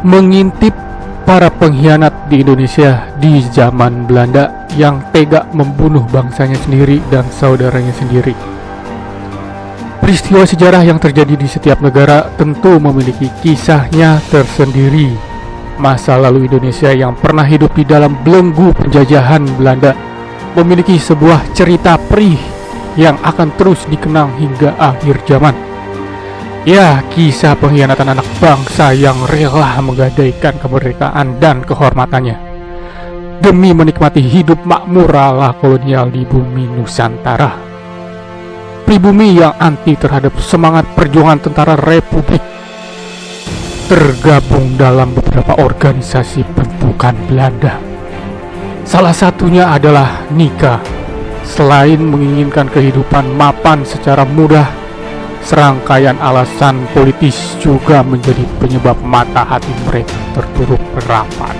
mengintip para pengkhianat di Indonesia di zaman Belanda yang tega membunuh bangsanya sendiri dan saudaranya sendiri. Peristiwa sejarah yang terjadi di setiap negara tentu memiliki kisahnya tersendiri. Masa lalu Indonesia yang pernah hidup di dalam belenggu penjajahan Belanda memiliki sebuah cerita perih yang akan terus dikenang hingga akhir zaman. Ya, kisah pengkhianatan anak bangsa yang rela menggadaikan kemerdekaan dan kehormatannya demi menikmati hidup makmur ala kolonial di bumi Nusantara. Pribumi yang anti terhadap semangat perjuangan tentara Republik tergabung dalam beberapa organisasi bentukan Belanda. Salah satunya adalah Nika. Selain menginginkan kehidupan mapan secara mudah, serangkaian alasan politis juga menjadi penyebab mata hati mereka tertutup rapat.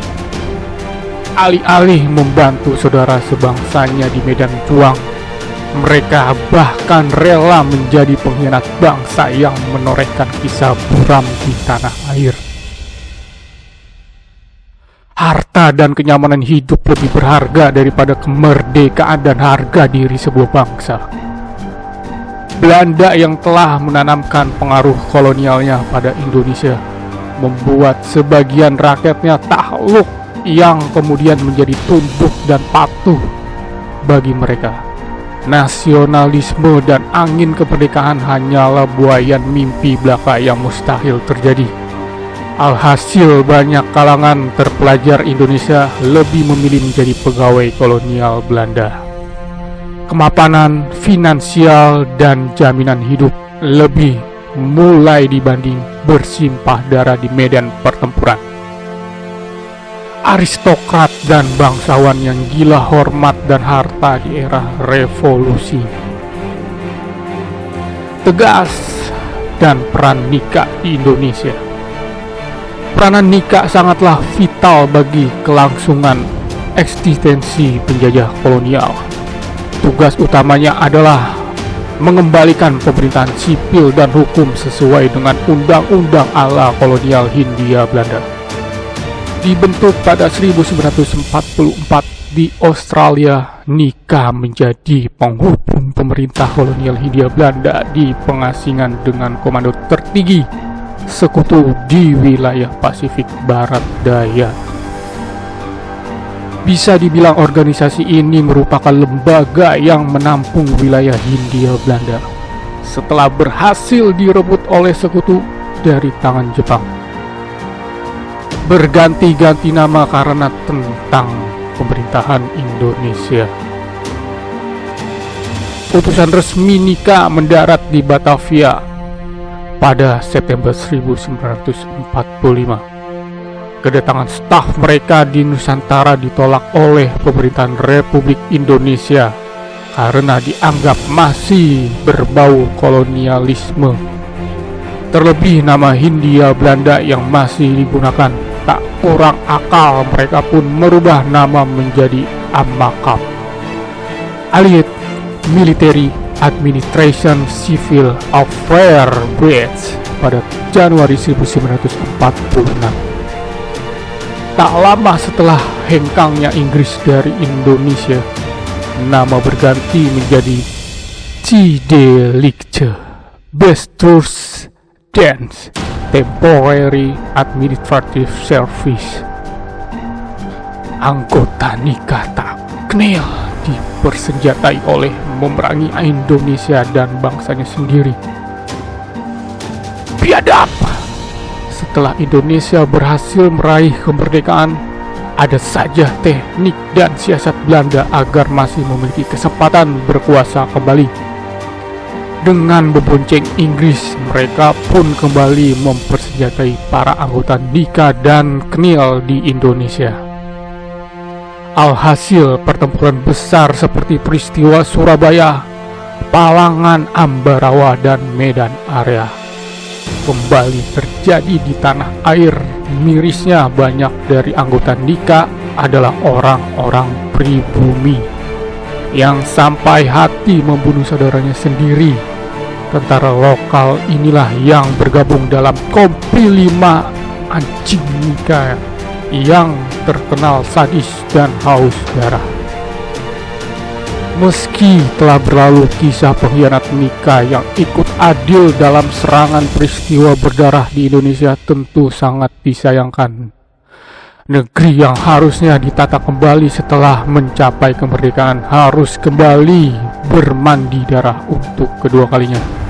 Alih-alih membantu saudara sebangsanya di medan juang, mereka bahkan rela menjadi pengkhianat bangsa yang menorehkan kisah buram di tanah air. Harta dan kenyamanan hidup lebih berharga daripada kemerdekaan dan harga diri sebuah bangsa. Belanda yang telah menanamkan pengaruh kolonialnya pada Indonesia membuat sebagian rakyatnya takluk yang kemudian menjadi tunduk dan patuh bagi mereka. Nasionalisme dan angin kemerdekaan hanyalah buayan mimpi belaka yang mustahil terjadi. Alhasil banyak kalangan terpelajar Indonesia lebih memilih menjadi pegawai kolonial Belanda. Kemapanan finansial dan jaminan hidup lebih mulai dibanding bersimpah darah di medan pertempuran. Aristokrat dan bangsawan yang gila hormat dan harta di era revolusi. Tegas dan peran Nika di Indonesia. Peranan Nika sangatlah vital bagi kelangsungan eksistensi penjajah kolonial. Tugas utamanya adalah mengembalikan pemerintahan sipil dan hukum sesuai dengan undang-undang ala kolonial Hindia Belanda. Dibentuk pada 1944 di Australia, Nika menjadi penghubung pemerintah kolonial Hindia Belanda di pengasingan dengan komando tertinggi sekutu di wilayah Pasifik Barat Daya. Bisa dibilang organisasi ini merupakan lembaga yang menampung wilayah Hindia Belanda setelah berhasil direbut oleh sekutu dari tangan Jepang. Berganti-ganti nama karena tentang pemerintahan Indonesia. Utusan resmi Nika mendarat di Batavia pada September 1945. Kedatangan staf mereka di Nusantara ditolak oleh pemerintahan Republik Indonesia karena dianggap masih berbau kolonialisme. Terlebih nama Hindia Belanda yang masih digunakan, tak kurang akal mereka pun merubah nama menjadi Amakap, Allied Military Administration Civil Affairs Branch pada Januari 1946. Tak lama setelah hengkangnya Inggris dari Indonesia, nama berganti menjadi Cidelicce Bestuurs Dance Temporary Administrative Service. Anggota Nika tak kenal dipersenjatai oleh memerangi Indonesia dan bangsanya sendiri. Biadab. Setelah Indonesia berhasil meraih kemerdekaan, ada saja teknik dan siasat Belanda agar masih memiliki kesempatan berkuasa kembali. Dengan membonceng Inggris, mereka pun kembali mempersenjatai para anggota Nika dan Knil di Indonesia. Alhasil pertempuran besar seperti peristiwa Surabaya, Palangan, Ambarawa, dan Medan Area kembali terjadi di tanah air. Mirisnya banyak dari anggota Nika adalah orang-orang pribumi yang sampai hati membunuh saudaranya sendiri. Tentara lokal inilah yang bergabung dalam Kompi 5 anjing Nika yang terkenal sadis dan haus darah. Meski telah berlalu kisah pengkhianat Nika yang ikut adil dalam serangan peristiwa berdarah di Indonesia tentu sangat disayangkan. Negeri yang harusnya ditata kembali setelah mencapai kemerdekaan harus kembali bermandi darah untuk kedua kalinya.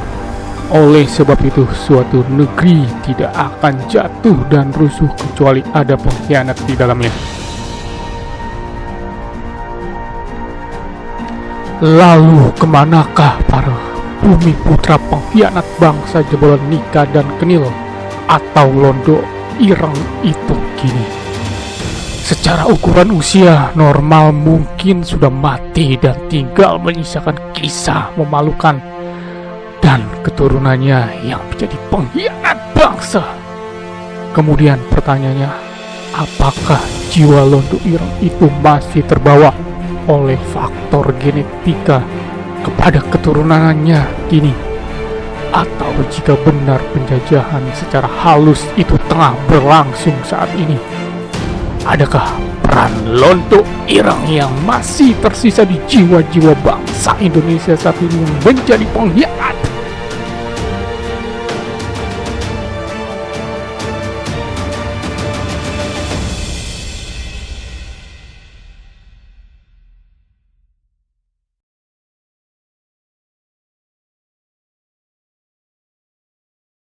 Oleh sebab itu, suatu negeri tidak akan jatuh dan rusuh kecuali ada pengkhianat di dalamnya. Lalu kemanakah para bumi putra pengkhianat bangsa jebolan Nika dan Kenil atau Londo Ireng itu kini? Secara ukuran usia normal mungkin sudah mati dan tinggal menyisakan kisah memalukan dan keturunannya yang menjadi pengkhianat bangsa. Kemudian pertanyaannya, apakah jiwa Londo Ireng itu masih terbawa oleh faktor genetika kepada keturunannya kini? Atau jika benar penjajahan secara halus itu tengah berlangsung saat ini, adakah peran Londo Ireng yang masih tersisa di jiwa-jiwa bangsa Indonesia saat ini yang menjadi pengkhianat?